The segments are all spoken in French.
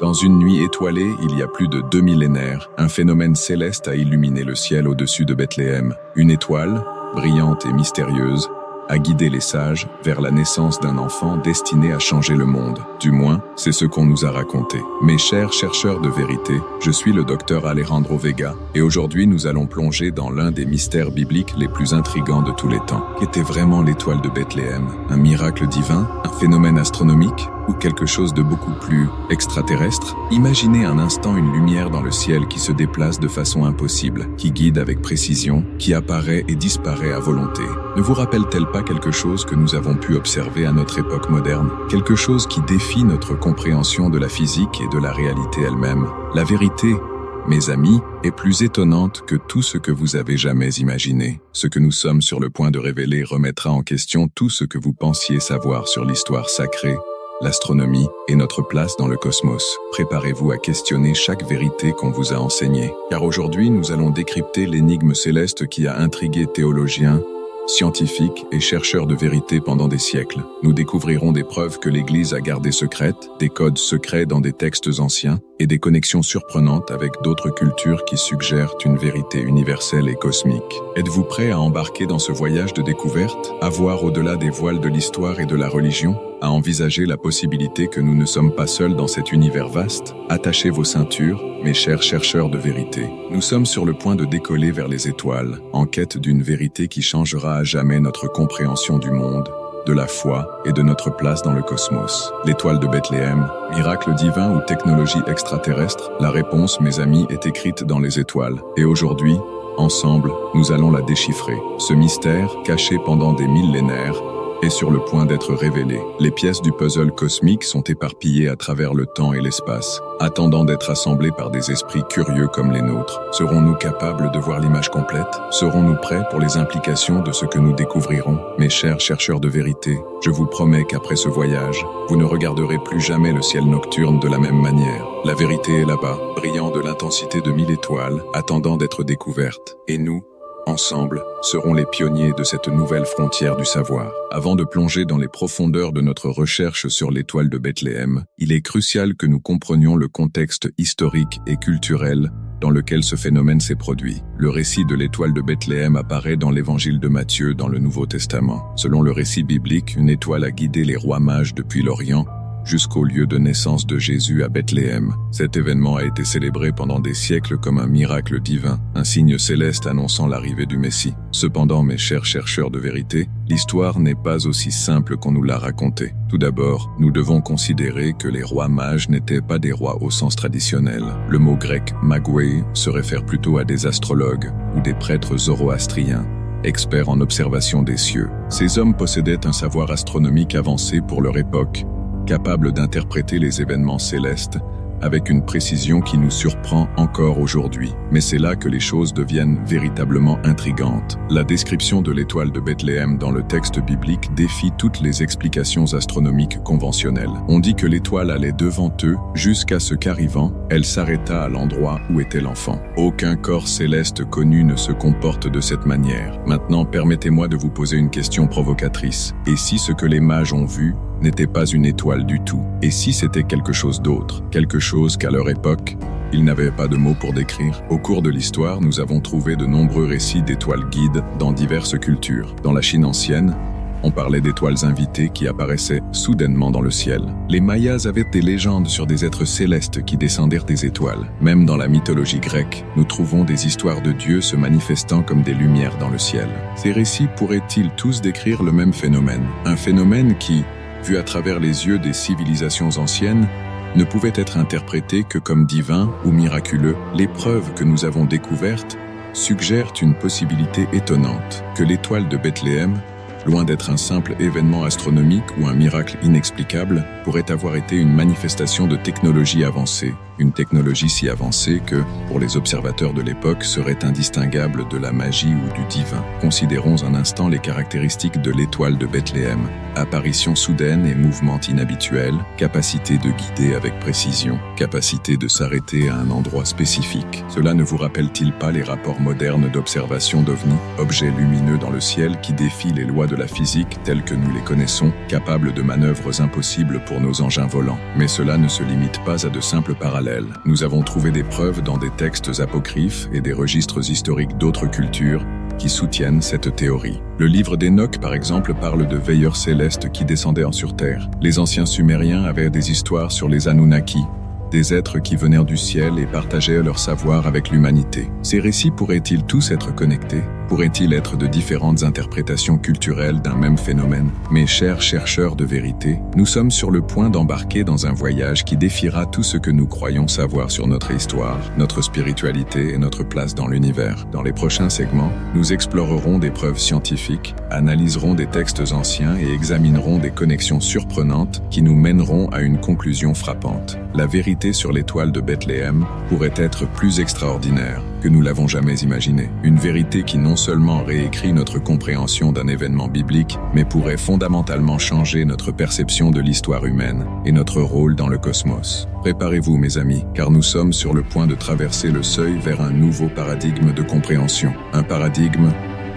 Dans une nuit étoilée, il y a plus de 2 millénaires, un phénomène céleste a illuminé le ciel au-dessus de Bethléem. Une étoile, brillante et mystérieuse, a guidé les sages vers la naissance d'un enfant destiné à changer le monde. Du moins, c'est ce qu'on nous a raconté. Mes chers chercheurs de vérité, je suis le docteur Alejandro Vega, et aujourd'hui nous allons plonger dans l'un des mystères bibliques les plus intrigants de tous les temps. Qu'était vraiment l'étoile de Bethléem? Un miracle divin? Un phénomène astronomique? Ou quelque chose de beaucoup plus extraterrestre? Imaginez un instant une lumière dans le ciel qui se déplace de façon impossible, qui guide avec précision, qui apparaît et disparaît à volonté. Ne vous rappelle-t-elle pas quelque chose que nous avons pu observer à notre époque moderne? Quelque chose qui défie notre compréhension de la physique et de la réalité elle-même. La vérité, mes amis, est plus étonnante que tout ce que vous avez jamais imaginé. Ce que nous sommes sur le point de révéler remettra en question tout ce que vous pensiez savoir sur l'histoire sacrée, l'astronomie et notre place dans le cosmos. Préparez-vous à questionner chaque vérité qu'on vous a enseignée. Car aujourd'hui, nous allons décrypter l'énigme céleste qui a intrigué théologiens, scientifiques et chercheurs de vérité pendant des siècles. Nous découvrirons des preuves que l'Église a gardées secrètes, des codes secrets dans des textes anciens et des connexions surprenantes avec d'autres cultures qui suggèrent une vérité universelle et cosmique. Êtes-vous prêts à embarquer dans ce voyage de découverte, à voir au-delà des voiles de l'histoire et de la religion, à envisager la possibilité que nous ne sommes pas seuls dans cet univers vaste? Attachez vos ceintures, mes chers chercheurs de vérité. Nous sommes sur le point de décoller vers les étoiles, en quête d'une vérité qui changera à jamais notre compréhension du monde, de la foi et de notre place dans le cosmos. L'étoile de Bethléem, miracle divin ou technologie extraterrestre? La réponse, mes amis, est écrite dans les étoiles. Et aujourd'hui, ensemble, nous allons la déchiffrer. Ce mystère, caché pendant des millénaires, est sur le point d'être révélé. Les pièces du puzzle cosmique sont éparpillées à travers le temps et l'espace, attendant d'être assemblées par des esprits curieux comme les nôtres. Serons-nous capables de voir l'image complète? Serons-nous prêts pour les implications de ce que nous découvrirons? Mes chers chercheurs de vérité, je vous promets qu'après ce voyage, vous ne regarderez plus jamais le ciel nocturne de la même manière. La vérité est là-bas, brillant de l'intensité de 1000 étoiles, attendant d'être découverte. Et nous, ensemble, serons les pionniers de cette nouvelle frontière du savoir. Avant de plonger dans les profondeurs de notre recherche sur l'étoile de Bethléem, il est crucial que nous comprenions le contexte historique et culturel dans lequel ce phénomène s'est produit. Le récit de l'étoile de Bethléem apparaît dans l'évangile de Matthieu dans le Nouveau Testament. Selon le récit biblique, une étoile a guidé les rois mages depuis l'Orient jusqu'au lieu de naissance de Jésus à Bethléem. Cet événement a été célébré pendant des siècles comme un miracle divin, un signe céleste annonçant l'arrivée du Messie. Cependant, mes chers chercheurs de vérité, l'histoire n'est pas aussi simple qu'on nous l'a racontée. Tout d'abord, nous devons considérer que les rois mages n'étaient pas des rois au sens traditionnel. Le mot grec « magoué » se réfère plutôt à des astrologues ou des prêtres zoroastriens, experts en observation des cieux. Ces hommes possédaient un savoir astronomique avancé pour leur époque, capable d'interpréter les événements célestes avec une précision qui nous surprend encore aujourd'hui. Mais c'est là que les choses deviennent véritablement intrigantes. La description de l'étoile de Bethléem dans le texte biblique défie toutes les explications astronomiques conventionnelles. On dit que l'étoile allait devant eux jusqu'à ce qu'arrivant, elle s'arrêta à l'endroit où était l'enfant. Aucun corps céleste connu ne se comporte de cette manière. Maintenant, permettez-moi de vous poser une question provocatrice. Et si ce que les mages ont vu n'était pas une étoile du tout? Et si c'était quelque chose d'autre? Quelque chose qu'à leur époque, ils n'avaient pas de mots pour décrire? Au cours de l'histoire, nous avons trouvé de nombreux récits d'étoiles guides dans diverses cultures. Dans la Chine ancienne, on parlait d'étoiles invitées qui apparaissaient soudainement dans le ciel. Les Mayas avaient des légendes sur des êtres célestes qui descendèrent des étoiles. Même dans la mythologie grecque, nous trouvons des histoires de dieux se manifestant comme des lumières dans le ciel. Ces récits pourraient-ils tous décrire le même phénomène? Un phénomène qui, vu à travers les yeux des civilisations anciennes, ne pouvait être interprété que comme divin ou miraculeux. Les preuves que nous avons découvertes suggèrent une possibilité étonnante, que l'étoile de Bethléem, loin d'être un simple événement astronomique ou un miracle inexplicable, pourrait avoir été une manifestation de technologie avancée. Une technologie si avancée que, pour les observateurs de l'époque, serait indistinguable de la magie ou du divin. Considérons un instant les caractéristiques de l'étoile de Bethléem. Apparition soudaine et mouvement inhabituel, capacité de guider avec précision, capacité de s'arrêter à un endroit spécifique. Cela ne vous rappelle-t-il pas les rapports modernes d'observation d'OVNI, objets lumineux dans le ciel qui défient les lois de de la physique tels que nous les connaissons, capables de manœuvres impossibles pour nos engins volants. Mais cela ne se limite pas à de simples parallèles. Nous avons trouvé des preuves dans des textes apocryphes et des registres historiques d'autres cultures qui soutiennent cette théorie. Le livre d'Enoch, par exemple, parle de veilleurs célestes qui descendaient sur Terre. Les anciens Sumériens avaient des histoires sur les Anunnaki, des êtres qui venaient du ciel et partageaient leur savoir avec l'humanité. Ces récits pourraient-ils tous être connectés? Pourraient-ils être de différentes interprétations culturelles d'un même phénomène? Mes chers chercheurs de vérité, nous sommes sur le point d'embarquer dans un voyage qui défiera tout ce que nous croyons savoir sur notre histoire, notre spiritualité et notre place dans l'univers. Dans les prochains segments, nous explorerons des preuves scientifiques, analyserons des textes anciens et examinerons des connexions surprenantes qui nous mèneront à une conclusion frappante. La vérité sur l'étoile de Bethléem pourrait être plus extraordinaire que nous l'avons jamais imaginé. Une vérité qui non seulement réécrit notre compréhension d'un événement biblique, mais pourrait fondamentalement changer notre perception de l'histoire humaine et notre rôle dans le cosmos. Préparez-vous, mes amis, car nous sommes sur le point de traverser le seuil vers un nouveau paradigme de compréhension. Un paradigme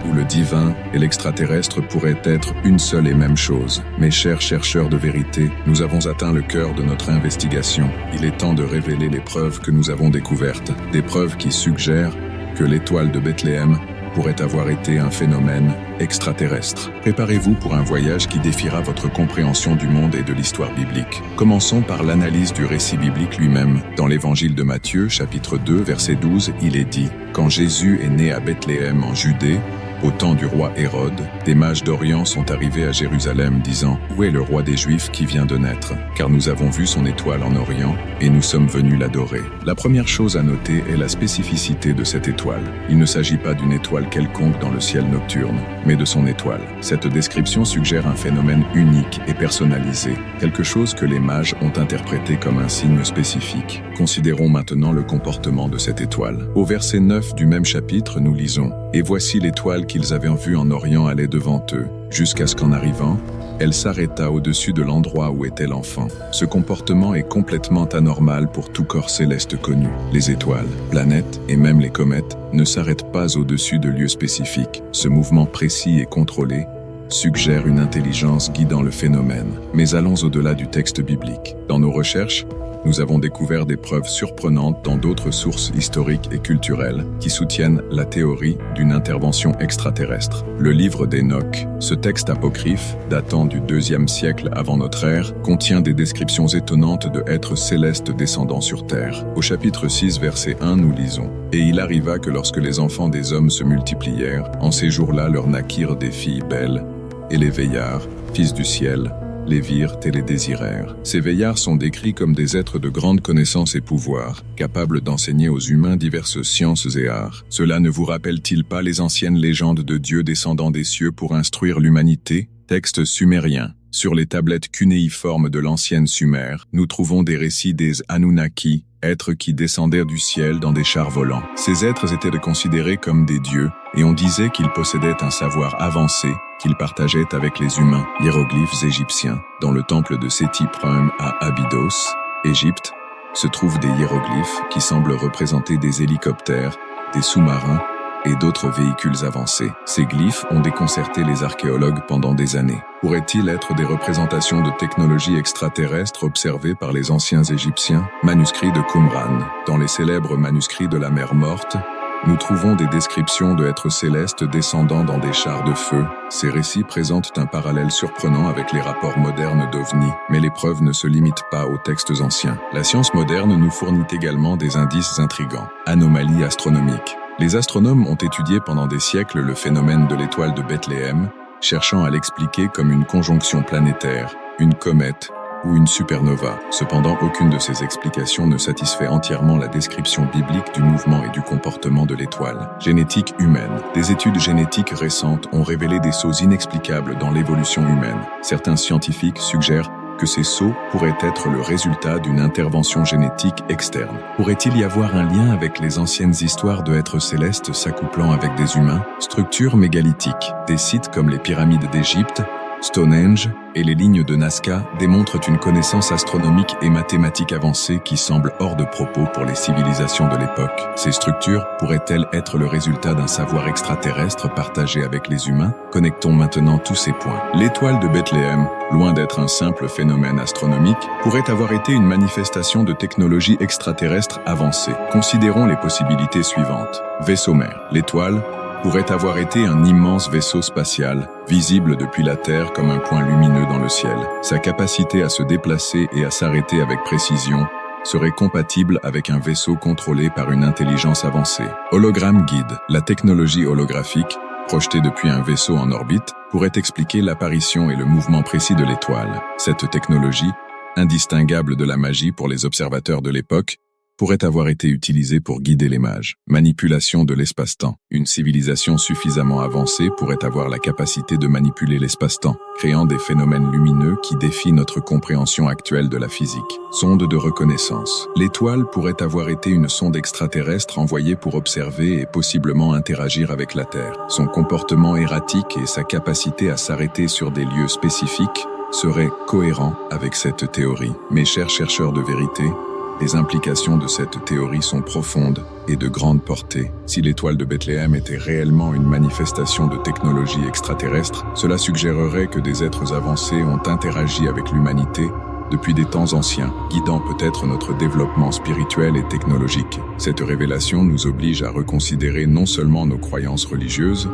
où le divin et l'extraterrestre pourraient être une seule et même chose. Mes chers chercheurs de vérité, nous avons atteint le cœur de notre investigation. Il est temps de révéler les preuves que nous avons découvertes, des preuves qui suggèrent que l'étoile de Bethléem pourrait avoir été un phénomène extraterrestre. Préparez-vous pour un voyage qui défiera votre compréhension du monde et de l'histoire biblique. Commençons par l'analyse du récit biblique lui-même. Dans l'évangile de Matthieu, chapitre 2, verset 12, il est dit « Quand Jésus est né à Bethléem en Judée, au temps du roi Hérode, des mages d'Orient sont arrivés à Jérusalem disant « Où est le roi des Juifs qui vient de naître? Car nous avons vu son étoile en Orient et nous sommes venus l'adorer. » La première chose à noter est la spécificité de cette étoile. Il ne s'agit pas d'une étoile quelconque dans le ciel nocturne, mais de son étoile. Cette description suggère un phénomène unique et personnalisé, quelque chose que les mages ont interprété comme un signe spécifique. Considérons maintenant le comportement de cette étoile. Au verset 9 du même chapitre, nous lisons « Et voici l'étoile qu'ils avaient vue en Orient allait devant eux, jusqu'à ce qu'en arrivant, elle s'arrêta au-dessus de l'endroit où était l'enfant. » Ce comportement est complètement anormal pour tout corps céleste connu. Les étoiles, planètes et même les comètes ne s'arrêtent pas au-dessus de lieux spécifiques. Ce mouvement précis et contrôlé suggère une intelligence guidant le phénomène. Mais allons au-delà du texte biblique. Dans nos recherches, nous avons découvert des preuves surprenantes dans d'autres sources historiques et culturelles qui soutiennent la théorie d'une intervention extraterrestre. Le livre d'Enoch, ce texte apocryphe datant du IIe siècle avant notre ère, contient des descriptions étonnantes de êtres célestes descendant sur terre. Au chapitre 6, verset 1, nous lisons « Et il arriva que lorsque les enfants des hommes se multiplièrent, en ces jours-là leur naquirent des filles belles, et les veillards, fils du ciel, les virent et les désirèrent. » Ces veillards sont décrits comme des êtres de grande connaissance et pouvoir, capables d'enseigner aux humains diverses sciences et arts. Cela ne vous rappelle-t-il pas les anciennes légendes de Dieu descendant des cieux pour instruire l'humanité? Texte sumérien. Sur les tablettes cunéiformes de l'ancienne Sumer, nous trouvons des récits des Anunnaki, êtres qui descendirent du ciel dans des chars volants. Ces êtres étaient considérés comme des dieux, et on disait qu'ils possédaient un savoir avancé qu'ils partageaient avec les humains. Hiéroglyphes égyptiens. Dans le temple de Séti-Prüm à Abydos, Égypte, se trouvent des hiéroglyphes qui semblent représenter des hélicoptères, des sous-marins et d'autres véhicules avancés. Ces glyphes ont déconcerté les archéologues pendant des années. Pourraient-ils être des représentations de technologies extraterrestres observées par les anciens Égyptiens? Manuscrits de Qumran. Dans les célèbres manuscrits de la mer Morte, nous trouvons des descriptions de êtres célestes descendant dans des chars de feu. Ces récits présentent un parallèle surprenant avec les rapports modernes d'OVNI, mais les preuves ne se limitent pas aux textes anciens. La science moderne nous fournit également des indices intrigants. Anomalies astronomiques. Les astronomes ont étudié pendant des siècles le phénomène de l'étoile de Bethléem, cherchant à l'expliquer comme une conjonction planétaire, une comète ou une supernova. Cependant, aucune de ces explications ne satisfait entièrement la description biblique du mouvement et du comportement de l'étoile. Génétique humaine. Des études génétiques récentes ont révélé des sauts inexplicables dans l'évolution humaine. Certains scientifiques suggèrent que ces sauts pourraient être le résultat d'une intervention génétique externe. Pourrait-il y avoir un lien avec les anciennes histoires de êtres célestes s'accouplant avec des humains? Structures mégalithiques. Des sites comme les pyramides d'Égypte Stonehenge et les lignes de Nazca démontrent une connaissance astronomique et mathématique avancée qui semble hors de propos pour les civilisations de l'époque. Ces structures pourraient-elles être le résultat d'un savoir extraterrestre partagé avec les humains? Connectons maintenant tous ces points. L'étoile de Bethléem, loin d'être un simple phénomène astronomique, pourrait avoir été une manifestation de technologie extraterrestre avancée. Considérons les possibilités suivantes. Vaisseau-mère. L'étoile pourrait avoir été un immense vaisseau spatial, visible depuis la Terre comme un point lumineux dans le ciel. Sa capacité à se déplacer et à s'arrêter avec précision serait compatible avec un vaisseau contrôlé par une intelligence avancée. Hologramme guide. La technologie holographique, projetée depuis un vaisseau en orbite, pourrait expliquer l'apparition et le mouvement précis de l'étoile. Cette technologie, indistinguable de la magie pour les observateurs de l'époque, pourrait avoir été utilisée pour guider les mages. Manipulation de l'espace-temps. Une civilisation suffisamment avancée pourrait avoir la capacité de manipuler l'espace-temps, créant des phénomènes lumineux qui défient notre compréhension actuelle de la physique. Sonde de reconnaissance. L'étoile pourrait avoir été une sonde extraterrestre envoyée pour observer et possiblement interagir avec la Terre. Son comportement erratique et sa capacité à s'arrêter sur des lieux spécifiques seraient cohérents avec cette théorie. Mes chers chercheurs de vérité, les implications de cette théorie sont profondes et de grande portée. Si l'étoile de Bethléem était réellement une manifestation de technologie extraterrestre, cela suggérerait que des êtres avancés ont interagi avec l'humanité depuis des temps anciens, guidant peut-être notre développement spirituel et technologique. Cette révélation nous oblige à reconsidérer non seulement nos croyances religieuses,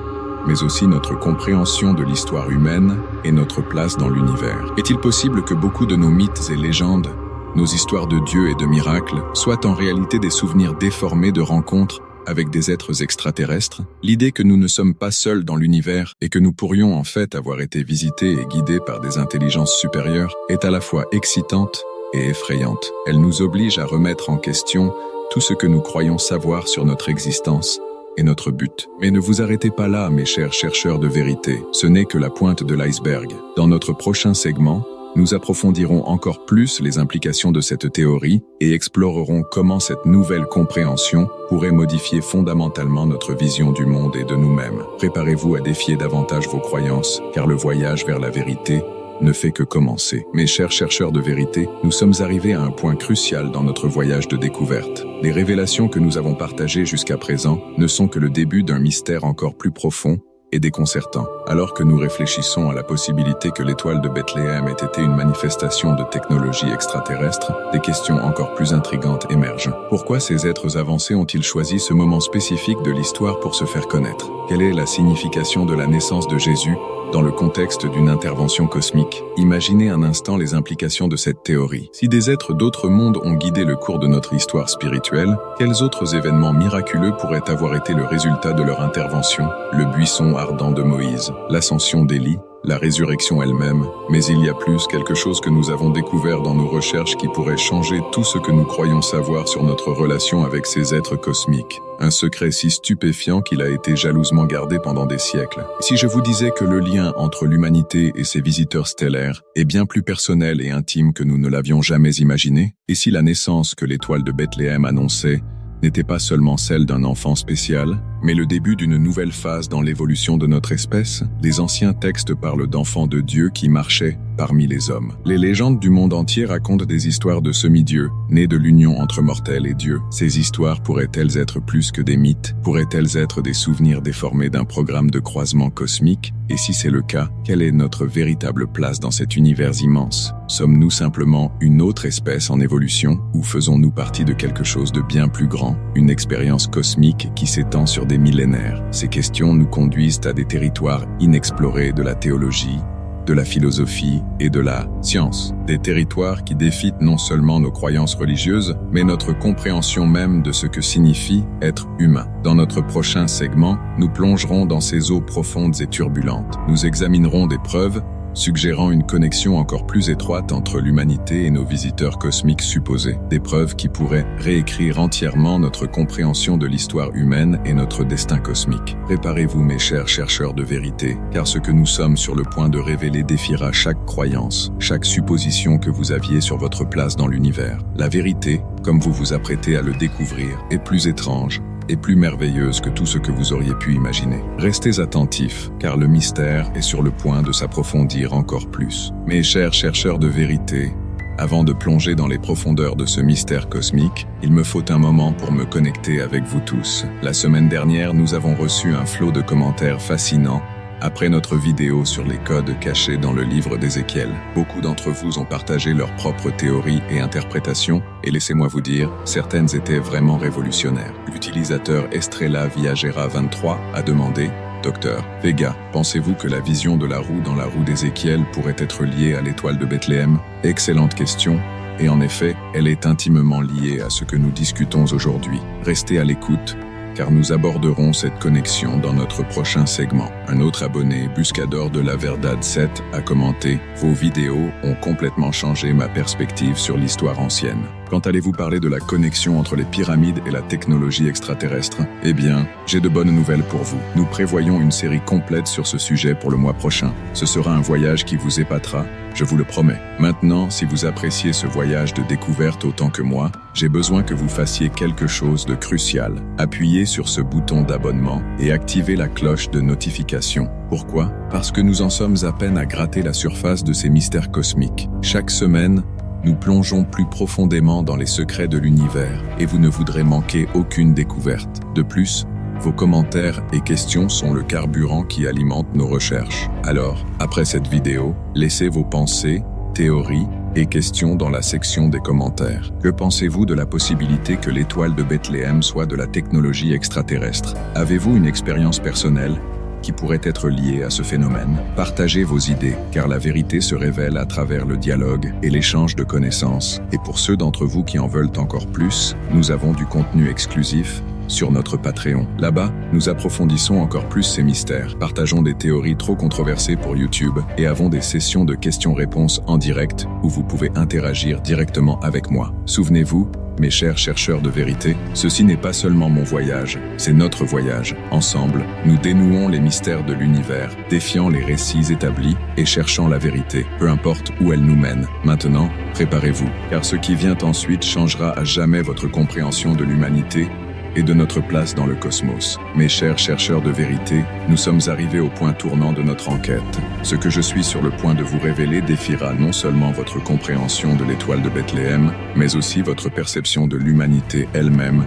mais aussi notre compréhension de l'histoire humaine et notre place dans l'univers. Est-il possible que beaucoup de nos mythes et légendes, nos histoires de dieux et de miracles, soient en réalité des souvenirs déformés de rencontres avec des êtres extraterrestres? L'idée que nous ne sommes pas seuls dans l'univers et que nous pourrions en fait avoir été visités et guidés par des intelligences supérieures est à la fois excitante et effrayante. Elle nous oblige à remettre en question tout ce que nous croyons savoir sur notre existence et notre but. Mais ne vous arrêtez pas là, mes chers chercheurs de vérité. Ce n'est que la pointe de l'iceberg. Dans notre prochain segment, nous approfondirons encore plus les implications de cette théorie et explorerons comment cette nouvelle compréhension pourrait modifier fondamentalement notre vision du monde et de nous-mêmes. Préparez-vous à défier davantage vos croyances, car le voyage vers la vérité ne fait que commencer. Mes chers chercheurs de vérité, nous sommes arrivés à un point crucial dans notre voyage de découverte. Les révélations que nous avons partagées jusqu'à présent ne sont que le début d'un mystère encore plus profond et déconcertant. Alors que nous réfléchissons à la possibilité que l'étoile de Bethléem ait été une manifestation de technologie extraterrestre, des questions encore plus intrigantes émergent. Pourquoi ces êtres avancés ont-ils choisi ce moment spécifique de l'histoire pour se faire connaître? Quelle est la signification de la naissance de Jésus dans le contexte d'une intervention cosmique? Imaginez un instant les implications de cette théorie. Si des êtres d'autres mondes ont guidé le cours de notre histoire spirituelle, quels autres événements miraculeux pourraient avoir été le résultat de leur intervention? Le buisson ardent de Moïse, l'ascension d'Élie, la résurrection elle-même, mais il y a plus, quelque chose que nous avons découvert dans nos recherches qui pourrait changer tout ce que nous croyons savoir sur notre relation avec ces êtres cosmiques. Un secret si stupéfiant qu'il a été jalousement gardé pendant des siècles. Si je vous disais que le lien entre l'humanité et ses visiteurs stellaires est bien plus personnel et intime que nous ne l'avions jamais imaginé, et si la naissance que l'étoile de Bethléem annonçait n'était pas seulement celle d'un enfant spécial, mais le début d'une nouvelle phase dans l'évolution de notre espèce, les anciens textes parlent d'enfants de Dieu qui marchaient parmi les hommes. Les légendes du monde entier racontent des histoires de semi-dieux, nés de l'union entre mortels et dieux. Ces histoires pourraient-elles être plus que des mythes? Pourraient-elles être des souvenirs déformés d'un programme de croisement cosmique? Et si c'est le cas, quelle est notre véritable place dans cet univers immense? Sommes-nous simplement une autre espèce en évolution, ou faisons-nous partie de quelque chose de bien plus grand, une expérience cosmique qui s'étend sur des millénaires? Ces questions nous conduisent à des territoires inexplorés de la théologie, de la philosophie et de la science. Des territoires qui défient non seulement nos croyances religieuses, mais notre compréhension même de ce que signifie être humain. Dans notre prochain segment, nous plongerons dans ces eaux profondes et turbulentes. Nous examinerons des preuves suggérant une connexion encore plus étroite entre l'humanité et nos visiteurs cosmiques supposés. Des preuves qui pourraient réécrire entièrement notre compréhension de l'histoire humaine et notre destin cosmique. Préparez-vous, mes chers chercheurs de vérité, car ce que nous sommes sur le point de révéler défiera chaque croyance, chaque supposition que vous aviez sur votre place dans l'univers. La vérité, comme vous vous apprêtez à le découvrir, est plus étrange et plus merveilleuse que tout ce que vous auriez pu imaginer. Restez attentifs, car le mystère est sur le point de s'approfondir encore plus. Mes chers chercheurs de vérité, avant de plonger dans les profondeurs de ce mystère cosmique, il me faut un moment pour me connecter avec vous tous. La semaine dernière, nous avons reçu un flot de commentaires fascinants après notre vidéo sur les codes cachés dans le livre d'Ézéchiel. Beaucoup d'entre vous ont partagé leurs propres théories et interprétations, et laissez-moi vous dire, certaines étaient vraiment révolutionnaires. L'utilisateur Estrella Viagera 23 a demandé: Docteur Vega, pensez-vous que la vision de la roue dans la roue d'Ézéchiel pourrait être liée à l'étoile de Bethléem? Excellente question, et en effet, elle est intimement liée à ce que nous discutons aujourd'hui. Restez à l'écoute, car nous aborderons cette connexion dans notre prochain segment. Un autre abonné, Buscador de la Verdad 7, a commenté « Vos vidéos ont complètement changé ma perspective sur l'histoire ancienne. Quand allez-vous parler de la connexion entre les pyramides et la technologie extraterrestre? Eh bien, j'ai de bonnes nouvelles pour vous. Nous prévoyons une série complète sur ce sujet pour le mois prochain. Ce sera un voyage qui vous épatera, je vous le promets. Maintenant, si vous appréciez ce voyage de découverte autant que moi, j'ai besoin que vous fassiez quelque chose de crucial. Appuyez sur ce bouton d'abonnement et activez la cloche de notification. Pourquoi? Parce que nous en sommes à peine à gratter la surface de ces mystères cosmiques. Chaque semaine, nous plongeons plus profondément dans les secrets de l'univers et vous ne voudrez manquer aucune découverte. De plus, vos commentaires et questions sont le carburant qui alimente nos recherches. Alors, après cette vidéo, laissez vos pensées, théories et questions dans la section des commentaires. Que pensez-vous de la possibilité que l'étoile de Bethléem soit de la technologie extraterrestre? Avez-vous une expérience personnelle qui pourrait être liée à ce phénomène? Partagez vos idées, car la vérité se révèle à travers le dialogue et l'échange de connaissances. Et pour ceux d'entre vous qui en veulent encore plus, nous avons du contenu exclusif sur notre Patreon. Là-bas, nous approfondissons encore plus ces mystères, partageons des théories trop controversées pour YouTube et avons des sessions de questions-réponses en direct où vous pouvez interagir directement avec moi. Souvenez-vous, mes chers chercheurs de vérité, ceci n'est pas seulement mon voyage, c'est notre voyage. Ensemble, nous dénouons les mystères de l'univers, défiant les récits établis et cherchant la vérité, peu importe où elle nous mène. Maintenant, préparez-vous, car ce qui vient ensuite changera à jamais votre compréhension de l'humanité et de notre place dans le cosmos. Mes chers chercheurs de vérité, nous sommes arrivés au point tournant de notre enquête. Ce que je suis sur le point de vous révéler défiera non seulement votre compréhension de l'étoile de Bethléem, mais aussi votre perception de l'humanité elle-même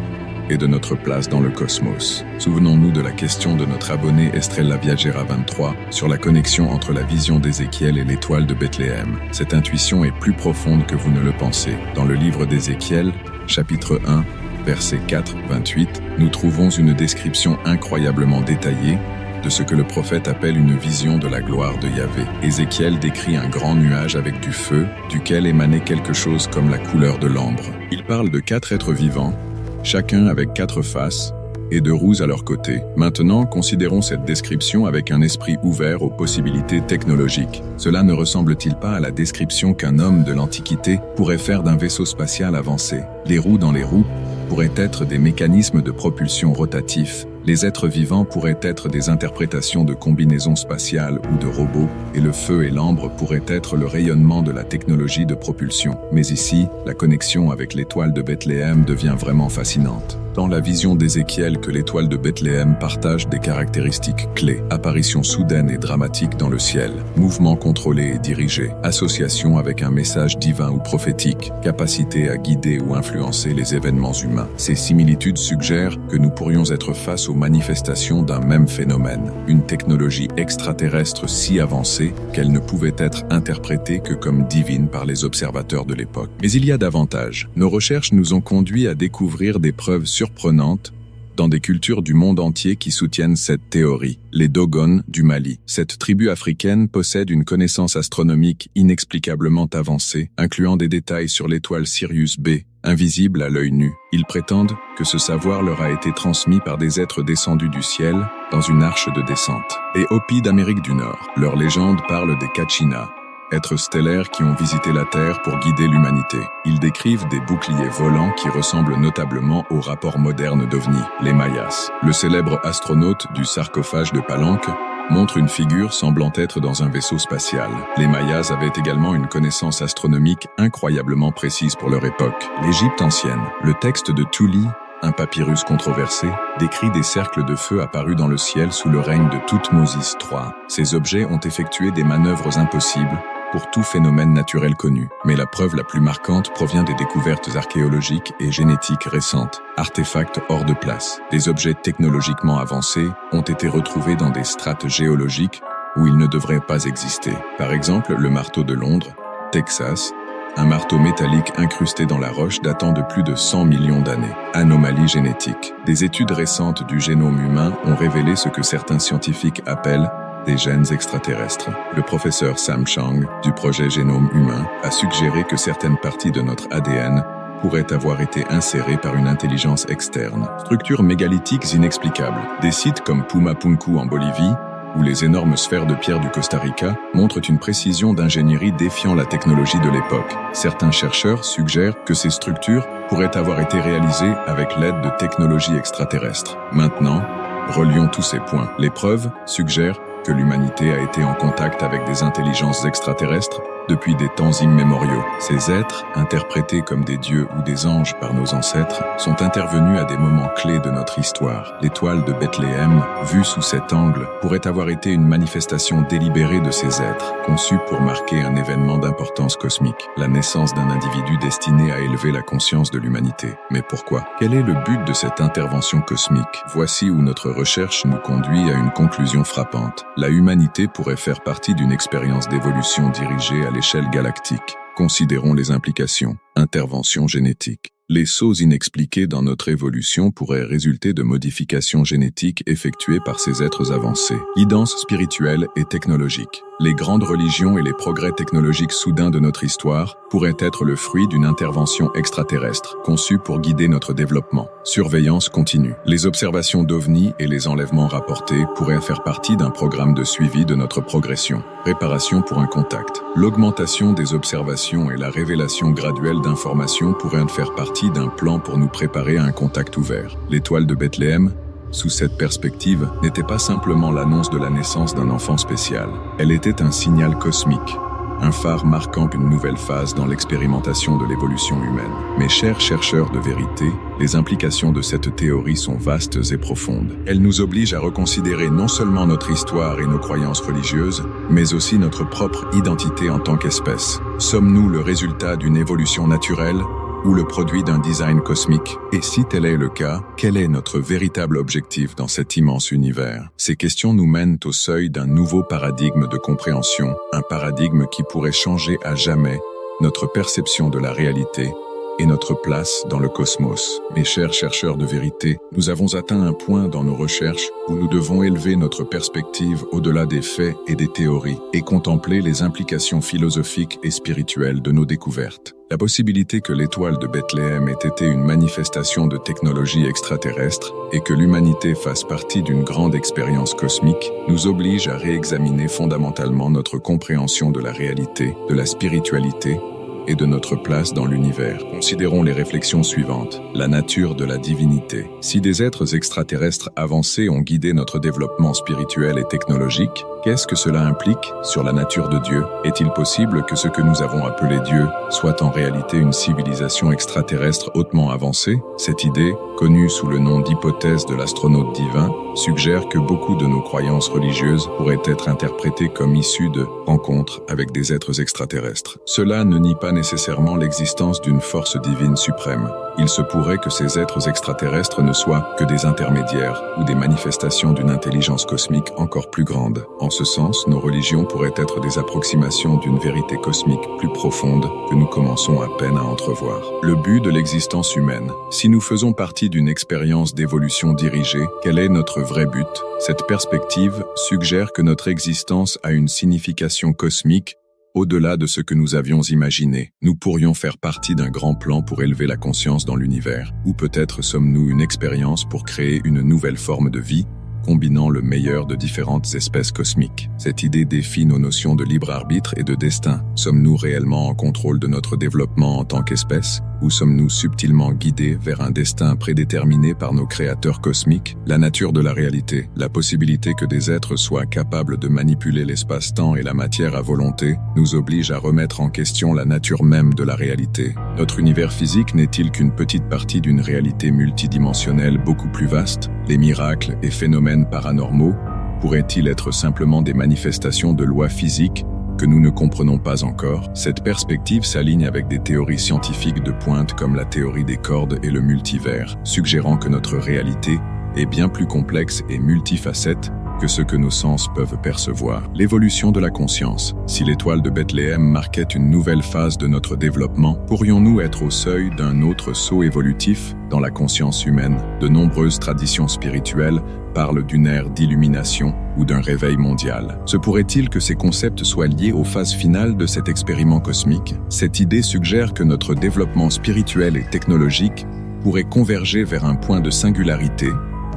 et de notre place dans le cosmos. Souvenons-nous de la question de notre abonné Estrella Viagera 23 sur la connexion entre la vision d'Ézéchiel et l'étoile de Bethléem. Cette intuition est plus profonde que vous ne le pensez. Dans le livre d'Ézéchiel, chapitre 1, Verset 4-28, nous trouvons une description incroyablement détaillée de ce que le prophète appelle une vision de la gloire de Yahvé. Ézéchiel décrit un grand nuage avec du feu, duquel émanait quelque chose comme la couleur de l'ambre. Il parle de 4 êtres vivants, chacun avec 4 faces, et 2 roues à leur côté. Maintenant, considérons cette description avec un esprit ouvert aux possibilités technologiques. Cela ne ressemble-t-il pas à la description qu'un homme de l'Antiquité pourrait faire d'un vaisseau spatial avancé? Les roues dans les roues pourraient être des mécanismes de propulsion rotatifs. Les êtres vivants pourraient être des interprétations de combinaisons spatiales ou de robots, et le feu et l'ambre pourraient être le rayonnement de la technologie de propulsion. Mais ici, la connexion avec l'étoile de Bethléem devient vraiment fascinante. Dans la vision d'Ézéchiel que l'étoile de Bethléem partage des caractéristiques clés: apparition soudaine et dramatique dans le ciel, mouvement contrôlé et dirigé, association avec un message divin ou prophétique, capacité à guider ou influencer les événements humains. Ces similitudes suggèrent que nous pourrions être face aux manifestations d'un même phénomène, une technologie extraterrestre si avancée qu'elle ne pouvait être interprétée que comme divine par les observateurs de l'époque. Mais il y a davantage. Nos recherches nous ont conduits à découvrir des preuves surprenantes dans des cultures du monde entier qui soutiennent cette théorie. Les Dogon du Mali. Cette tribu africaine possède une connaissance astronomique inexplicablement avancée, incluant des détails sur l'étoile Sirius B, invisible à l'œil nu. Ils prétendent que ce savoir leur a été transmis par des êtres descendus du ciel dans une arche de descente. Les Hopis d'Amérique du Nord. Leur légende parle des Kachina, êtres stellaires qui ont visité la Terre pour guider l'humanité. Ils décrivent des boucliers volants qui ressemblent notablement aux rapports modernes d'OVNI. Les Mayas. Le célèbre astronaute du sarcophage de Palenque montre une figure semblant être dans un vaisseau spatial. Les Mayas avaient également une connaissance astronomique incroyablement précise pour leur époque. L'Égypte ancienne. Le texte de Thuli un papyrus controversé, décrit des cercles de feu apparus dans le ciel sous le règne de Thoutmôsis III. Ces objets ont effectué des manœuvres impossibles pour tout phénomène naturel connu. Mais la preuve la plus marquante provient des découvertes archéologiques et génétiques récentes. Artefacts hors de place. Des objets technologiquement avancés ont été retrouvés dans des strates géologiques où ils ne devraient pas exister. Par exemple, le marteau de Londres, Texas, un marteau métallique incrusté dans la roche datant de plus de 100 millions d'années. Anomalie génétique. Des études récentes du génome humain ont révélé ce que certains scientifiques appellent des gènes extraterrestres. Le professeur Sam Chang, du projet Génome Humain, a suggéré que certaines parties de notre ADN pourraient avoir été insérées par une intelligence externe. Structures mégalithiques inexplicables. Des sites comme Pumapunku en Bolivie, ou les énormes sphères de pierre du Costa Rica, montrent une précision d'ingénierie défiant la technologie de l'époque. Certains chercheurs suggèrent que ces structures pourraient avoir été réalisées avec l'aide de technologies extraterrestres. Maintenant, relions tous ces points. Les preuves suggèrent que l'humanité a été en contact avec des intelligences extraterrestres depuis des temps immémoriaux. Ces êtres, interprétés comme des dieux ou des anges par nos ancêtres, sont intervenus à des moments clés de notre histoire. L'étoile de Bethléem, vue sous cet angle, pourrait avoir été une manifestation délibérée de ces êtres, conçue pour marquer un événement d'importance cosmique, la naissance d'un individu destiné à élever la conscience de l'humanité. Mais pourquoi? Quel est le but de cette intervention cosmique? Voici où notre recherche nous conduit à une conclusion frappante. La humanité pourrait faire partie d'une expérience d'évolution dirigée à l'échelle galactique. Considérons les implications. Intervention génétique. Les sauts inexpliqués dans notre évolution pourraient résulter de modifications génétiques effectuées par ces êtres avancés. Guidance spirituelle et technologique. Les grandes religions et les progrès technologiques soudains de notre histoire pourraient être le fruit d'une intervention extraterrestre, conçue pour guider notre développement. Surveillance continue. Les observations d'OVNI et les enlèvements rapportés pourraient faire partie d'un programme de suivi de notre progression. Réparation pour un contact. L'augmentation des observations et la révélation graduelle d'informations pourraient faire partie d'un plan pour nous préparer à un contact ouvert. L'étoile de Bethléem, sous cette perspective, n'était pas simplement l'annonce de la naissance d'un enfant spécial. Elle était un signal cosmique, un phare marquant une nouvelle phase dans l'expérimentation de l'évolution humaine. Mes chers chercheurs de vérité, les implications de cette théorie sont vastes et profondes. Elles nous obligent à reconsidérer non seulement notre histoire et nos croyances religieuses, mais aussi notre propre identité en tant qu'espèce. Sommes-nous le résultat d'une évolution naturelle ou le produit d'un design cosmique? Et si tel est le cas, quel est notre véritable objectif dans cet immense univers? Ces questions nous mènent au seuil d'un nouveau paradigme de compréhension, un paradigme qui pourrait changer à jamais notre perception de la réalité et notre place dans le cosmos. Mes chers chercheurs de vérité, nous avons atteint un point dans nos recherches où nous devons élever notre perspective au-delà des faits et des théories et contempler les implications philosophiques et spirituelles de nos découvertes. La possibilité que l'étoile de Bethléem ait été une manifestation de technologie extraterrestre et que l'humanité fasse partie d'une grande expérience cosmique nous oblige à réexaminer fondamentalement notre compréhension de la réalité, de la spiritualité et de notre place dans l'univers. Considérons les réflexions suivantes. La nature de la divinité. Si des êtres extraterrestres avancés ont guidé notre développement spirituel et technologique, qu'est-ce que cela implique sur la nature de Dieu? Est-il possible que ce que nous avons appelé Dieu soit en réalité une civilisation extraterrestre hautement avancée? Cette idée, connue sous le nom d'hypothèse de l'astronaute divin, suggère que beaucoup de nos croyances religieuses pourraient être interprétées comme issues de rencontres avec des êtres extraterrestres. Cela ne nie pas nécessairement l'existence d'une force divine suprême. Il se pourrait que ces êtres extraterrestres ne soient que des intermédiaires ou des manifestations d'une intelligence cosmique encore plus grande. En ce sens, nos religions pourraient être des approximations d'une vérité cosmique plus profonde que nous commençons à peine à entrevoir. Le but de l'existence humaine. Si nous faisons partie d'une expérience d'évolution dirigée, quel est notre vrai but? Cette perspective suggère que notre existence a une signification cosmique au-delà de ce que nous avions imaginé. Nous pourrions faire partie d'un grand plan pour élever la conscience dans l'univers, ou peut-être sommes-nous une expérience pour créer une nouvelle forme de vie, combinant le meilleur de différentes espèces cosmiques. Cette idée défie nos notions de libre arbitre et de destin. Sommes-nous réellement en contrôle de notre développement en tant qu'espèce, ou sommes-nous subtilement guidés vers un destin prédéterminé par nos créateurs cosmiques? La nature de la réalité, la possibilité que des êtres soient capables de manipuler l'espace-temps et la matière à volonté, nous oblige à remettre en question la nature même de la réalité. Notre univers physique n'est-il qu'une petite partie d'une réalité multidimensionnelle beaucoup plus vaste? Les miracles et phénomènes paranormaux pourraient-ils être simplement des manifestations de lois physiques que nous ne comprenons pas encore? Cette perspective s'aligne avec des théories scientifiques de pointe comme la théorie des cordes et le multivers, suggérant que notre réalité est bien plus complexe et multifacette que ce que nos sens peuvent percevoir. L'évolution de la conscience. Si l'étoile de Bethléem marquait une nouvelle phase de notre développement, pourrions-nous être au seuil d'un autre saut évolutif dans la conscience humaine? De nombreuses traditions spirituelles parlent d'une ère d'illumination ou d'un réveil mondial. Se pourrait-il que ces concepts soient liés aux phases finales de cet expériment cosmique? Cette idée suggère que notre développement spirituel et technologique pourrait converger vers un point de singularité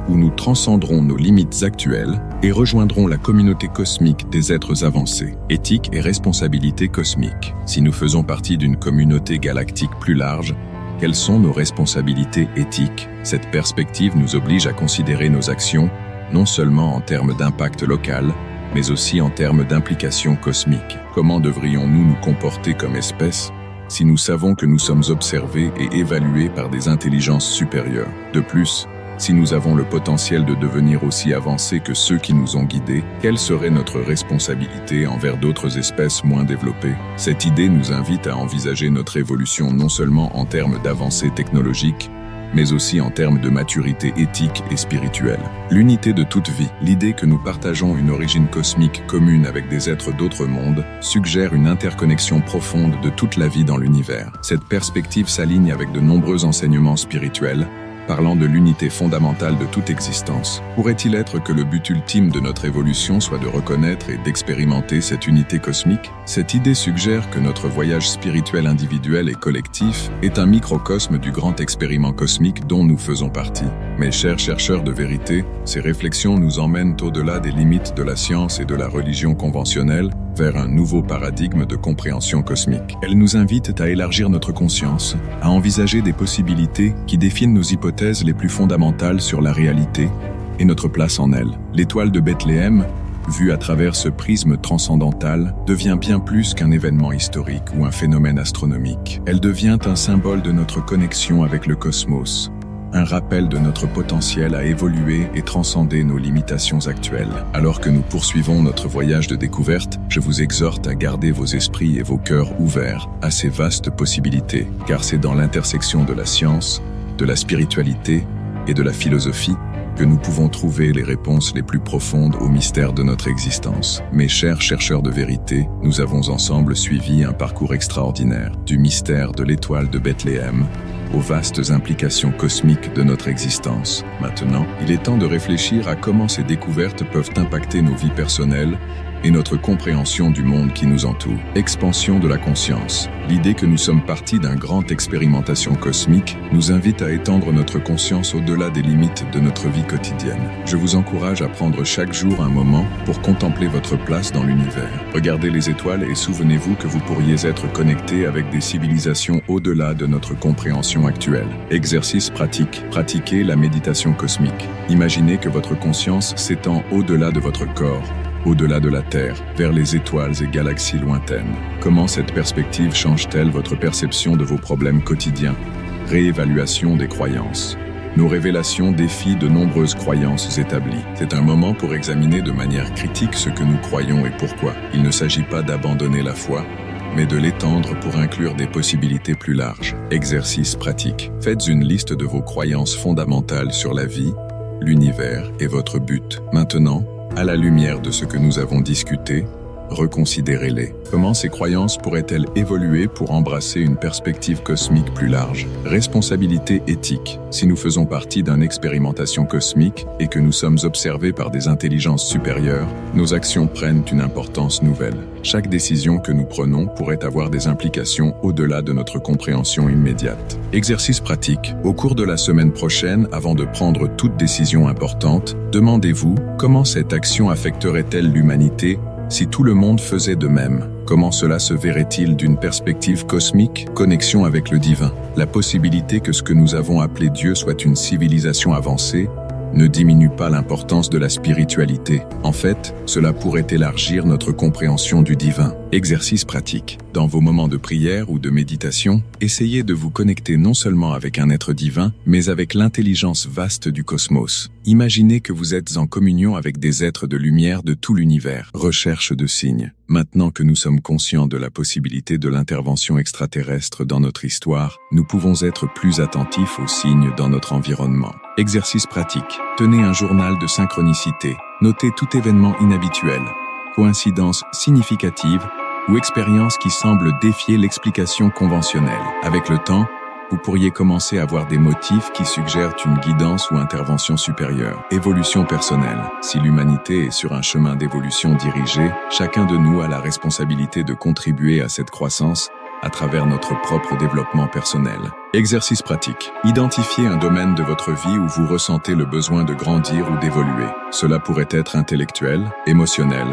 où nous transcenderons nos limites actuelles et rejoindrons la communauté cosmique des êtres avancés. Éthique et responsabilité cosmique. Si nous faisons partie d'une communauté galactique plus large, quelles sont nos responsabilités éthiques? Cette perspective nous oblige à considérer nos actions, non seulement en termes d'impact local, mais aussi en termes d'implication cosmique. Comment devrions-nous nous comporter comme espèce si nous savons que nous sommes observés et évalués par des intelligences supérieures? De plus, si nous avons le potentiel de devenir aussi avancés que ceux qui nous ont guidés, quelle serait notre responsabilité envers d'autres espèces moins développées? Cette idée nous invite à envisager notre évolution non seulement en termes d'avancées technologiques, mais aussi en termes de maturité éthique et spirituelle. L'unité de toute vie, l'idée que nous partageons une origine cosmique commune avec des êtres d'autres mondes, suggère une interconnexion profonde de toute la vie dans l'univers. Cette perspective s'aligne avec de nombreux enseignements spirituels, parlant de l'unité fondamentale de toute existence. Pourrait-il être que le but ultime de notre évolution soit de reconnaître et d'expérimenter cette unité cosmique? Cette idée suggère que notre voyage spirituel individuel et collectif est un microcosme du grand expériment cosmique dont nous faisons partie. Mes chers chercheurs de vérité, ces réflexions nous emmènent au-delà des limites de la science et de la religion conventionnelle vers un nouveau paradigme de compréhension cosmique. Elles nous invitent à élargir notre conscience, à envisager des possibilités qui définissent nos hypothèses les plus fondamentales sur la réalité et notre place en elle. L'étoile de Bethléem, vue à travers ce prisme transcendantal, devient bien plus qu'un événement historique ou un phénomène astronomique. Elle devient un symbole de notre connexion avec le cosmos, un rappel de notre potentiel à évoluer et transcender nos limitations actuelles. Alors que nous poursuivons notre voyage de découverte, je vous exhorte à garder vos esprits et vos cœurs ouverts à ces vastes possibilités, car c'est dans l'intersection de la science, de la spiritualité et de la philosophie que nous pouvons trouver les réponses les plus profondes aux mystères de notre existence. Mes chers chercheurs de vérité, nous avons ensemble suivi un parcours extraordinaire, du mystère de l'étoile de Bethléem aux vastes implications cosmiques de notre existence. Maintenant, il est temps de réfléchir à comment ces découvertes peuvent impacter nos vies personnelles et notre compréhension du monde qui nous entoure. Expansion de la conscience. L'idée que nous sommes partis d'une grande expérimentation cosmique nous invite à étendre notre conscience au-delà des limites de notre vie quotidienne. Je vous encourage à prendre chaque jour un moment pour contempler votre place dans l'univers. Regardez les étoiles et souvenez-vous que vous pourriez être connecté avec des civilisations au-delà de notre compréhension actuelle. Exercice pratique. Pratiquez la méditation cosmique. Imaginez que votre conscience s'étend au-delà de votre corps, au-delà de la Terre, vers les étoiles et galaxies lointaines. Comment cette perspective change-t-elle votre perception de vos problèmes quotidiens? Réévaluation des croyances. Nos révélations défient de nombreuses croyances établies. C'est un moment pour examiner de manière critique ce que nous croyons et pourquoi. Il ne s'agit pas d'abandonner la foi, mais de l'étendre pour inclure des possibilités plus larges. Exercice pratique. Faites une liste de vos croyances fondamentales sur la vie, l'univers et votre but. Maintenant, à la lumière de ce que nous avons discuté, Reconsidérez-les. Comment ces croyances pourraient-elles évoluer pour embrasser une perspective cosmique plus large? Responsabilité éthique. Si nous faisons partie d'une expérimentation cosmique et que nous sommes observés par des intelligences supérieures, nos actions prennent une importance nouvelle. Chaque décision que nous prenons pourrait avoir des implications au-delà de notre compréhension immédiate. Exercice pratique. Au cours de la semaine prochaine, avant de prendre toute décision importante, demandez-vous comment cette action affecterait-elle l'humanité si tout le monde faisait de même. Comment cela se verrait-il d'une perspective cosmique? Connexion avec le divin. La possibilité que ce que nous avons appelé Dieu soit une civilisation avancée ne diminue pas l'importance de la spiritualité. En fait, cela pourrait élargir notre compréhension du divin. Exercice pratique. Dans vos moments de prière ou de méditation, essayez de vous connecter non seulement avec un être divin, mais avec l'intelligence vaste du cosmos. Imaginez que vous êtes en communion avec des êtres de lumière de tout l'univers. Recherche de signes. Maintenant que nous sommes conscients de la possibilité de l'intervention extraterrestre dans notre histoire, nous pouvons être plus attentifs aux signes dans notre environnement. Exercice pratique. Tenez un journal de synchronicité. Notez tout événement inhabituel, coïncidence significative ou expérience qui semble défier l'explication conventionnelle. Avec le temps, vous pourriez commencer à voir des motifs qui suggèrent une guidance ou intervention supérieure. Évolution personnelle. Si l'humanité est sur un chemin d'évolution dirigé, chacun de nous a la responsabilité de contribuer à cette croissance à travers notre propre développement personnel. Exercice pratique. Identifiez un domaine de votre vie où vous ressentez le besoin de grandir ou d'évoluer. Cela pourrait être intellectuel, émotionnel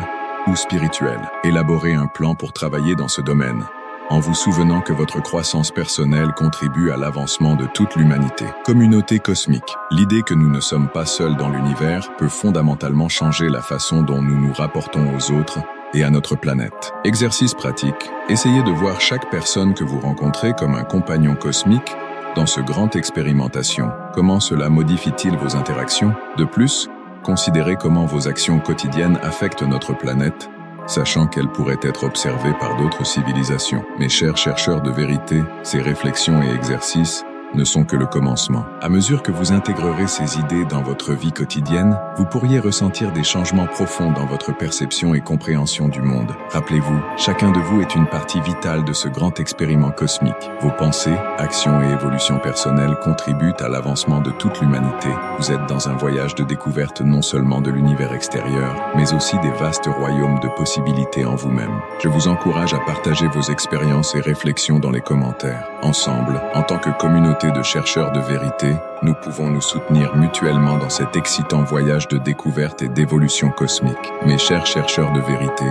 ou spirituel. Élaborez un plan pour travailler dans ce domaine, en vous souvenant que votre croissance personnelle contribue à l'avancement de toute l'humanité. Communauté cosmique. L'idée que nous ne sommes pas seuls dans l'univers peut fondamentalement changer la façon dont nous nous rapportons aux autres et à notre planète. Exercice pratique. Essayez de voir chaque personne que vous rencontrez comme un compagnon cosmique dans ce grand expérimentation. Comment cela modifie-t-il vos interactions? De plus, considérez comment vos actions quotidiennes affectent notre planète, sachant qu'elles pourraient être observées par d'autres civilisations. Mes chers chercheurs de vérité, ces réflexions et exercices ne sont que le commencement. À mesure que vous intégrerez ces idées dans votre vie quotidienne, vous pourriez ressentir des changements profonds dans votre perception et compréhension du monde. Rappelez-vous, chacun de vous est une partie vitale de ce grand expériment cosmique. Vos pensées, actions et évolutions personnelles contribuent à l'avancement de toute l'humanité. Vous êtes dans un voyage de découverte non seulement de l'univers extérieur, mais aussi des vastes royaumes de possibilités en vous-même. Je vous encourage à partager vos expériences et réflexions dans les commentaires. Ensemble, en tant que communauté de chercheurs de vérité, nous pouvons nous soutenir mutuellement dans cet excitant voyage de découverte et d'évolution cosmique. Mes chers chercheurs de vérité,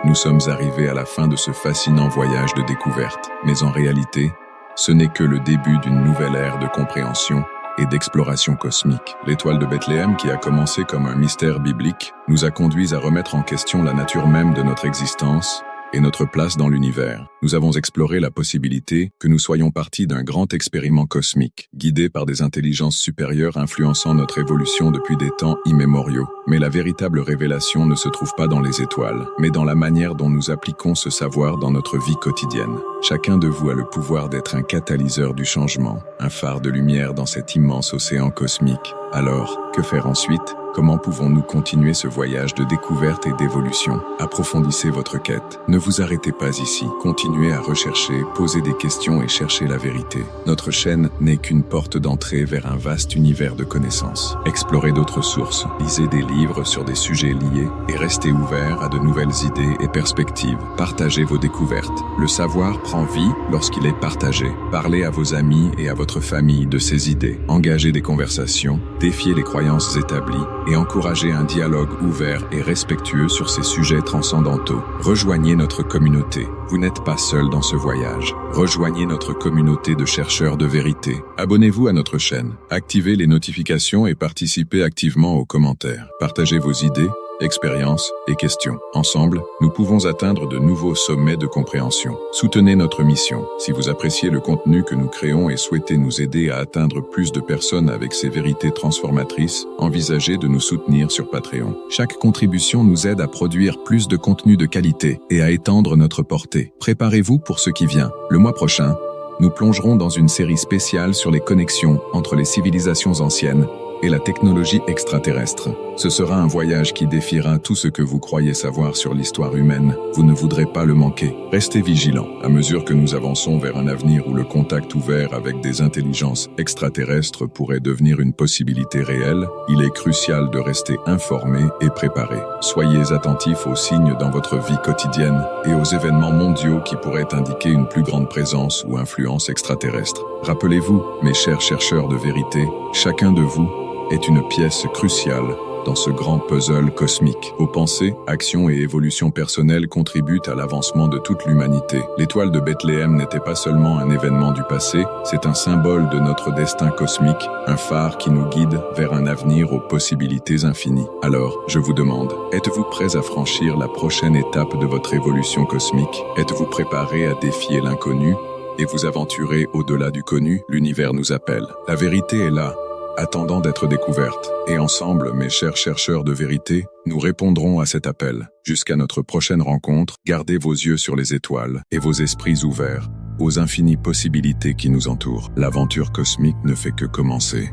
nous sommes arrivés à la fin de ce fascinant voyage de découverte. Mais en réalité, ce n'est que le début d'une nouvelle ère de compréhension et d'exploration cosmique. L'étoile de Bethléem, qui a commencé comme un mystère biblique, nous a conduits à remettre en question la nature même de notre existence et notre place dans l'univers. Nous avons exploré la possibilité que nous soyons partie d'un grand expériment cosmique, guidé par des intelligences supérieures influençant notre évolution depuis des temps immémoriaux. Mais la véritable révélation ne se trouve pas dans les étoiles, mais dans la manière dont nous appliquons ce savoir dans notre vie quotidienne. Chacun de vous a le pouvoir d'être un catalyseur du changement, un phare de lumière dans cet immense océan cosmique. Alors, que faire ensuite? Comment pouvons-nous continuer ce voyage de découverte et d'évolution? Approfondissez votre quête. Ne vous arrêtez pas ici. Continuez à rechercher, poser des questions et chercher la vérité. Notre chaîne n'est qu'une porte d'entrée vers un vaste univers de connaissances. Explorez d'autres sources, lisez des livres sur des sujets liés et restez ouverts à de nouvelles idées et perspectives. Partagez vos découvertes. Le savoir prend vie lorsqu'il est partagé. Parlez à vos amis et à votre famille de ces idées. Engagez des conversations, défiez les croyances établies et encouragez un dialogue ouvert et respectueux sur ces sujets transcendantaux. Rejoignez notre communauté. Vous n'êtes pas seul dans ce voyage. Rejoignez notre communauté de chercheurs de vérité. Abonnez-vous à notre chaîne. Activez les notifications et participez activement aux commentaires. Partagez vos idées, expériences et questions. Ensemble, nous pouvons atteindre de nouveaux sommets de compréhension. Soutenez notre mission. Si vous appréciez le contenu que nous créons et souhaitez nous aider à atteindre plus de personnes avec ces vérités transformatrices, envisagez de nous soutenir sur Patreon. Chaque contribution nous aide à produire plus de contenu de qualité et à étendre notre portée. Préparez-vous pour ce qui vient. Le mois prochain, nous plongerons dans une série spéciale sur les connexions entre les civilisations anciennes et la technologie extraterrestre. Ce sera un voyage qui défiera tout ce que vous croyez savoir sur l'histoire humaine. Vous ne voudrez pas le manquer. Restez vigilants. À mesure que nous avançons vers un avenir où le contact ouvert avec des intelligences extraterrestres pourrait devenir une possibilité réelle, il est crucial de rester informé et préparé. Soyez attentifs aux signes dans votre vie quotidienne et aux événements mondiaux qui pourraient indiquer une plus grande présence ou influence extraterrestre. Rappelez-vous, mes chers chercheurs de vérité, chacun de vous est une pièce cruciale dans ce grand puzzle cosmique. Vos pensées, actions et évolutions personnelles contribuent à l'avancement de toute l'humanité. L'étoile de Bethléem n'était pas seulement un événement du passé, c'est un symbole de notre destin cosmique, un phare qui nous guide vers un avenir aux possibilités infinies. Alors, je vous demande, êtes-vous prêts à franchir la prochaine étape de votre évolution cosmique? Êtes-vous préparés à défier l'inconnu et vous aventurer au-delà du connu? L'univers nous appelle. La vérité est là, attendant d'être découverte. Et ensemble, mes chers chercheurs de vérité, nous répondrons à cet appel. Jusqu'à notre prochaine rencontre, gardez vos yeux sur les étoiles et vos esprits ouverts aux infinies possibilités qui nous entourent. L'aventure cosmique ne fait que commencer.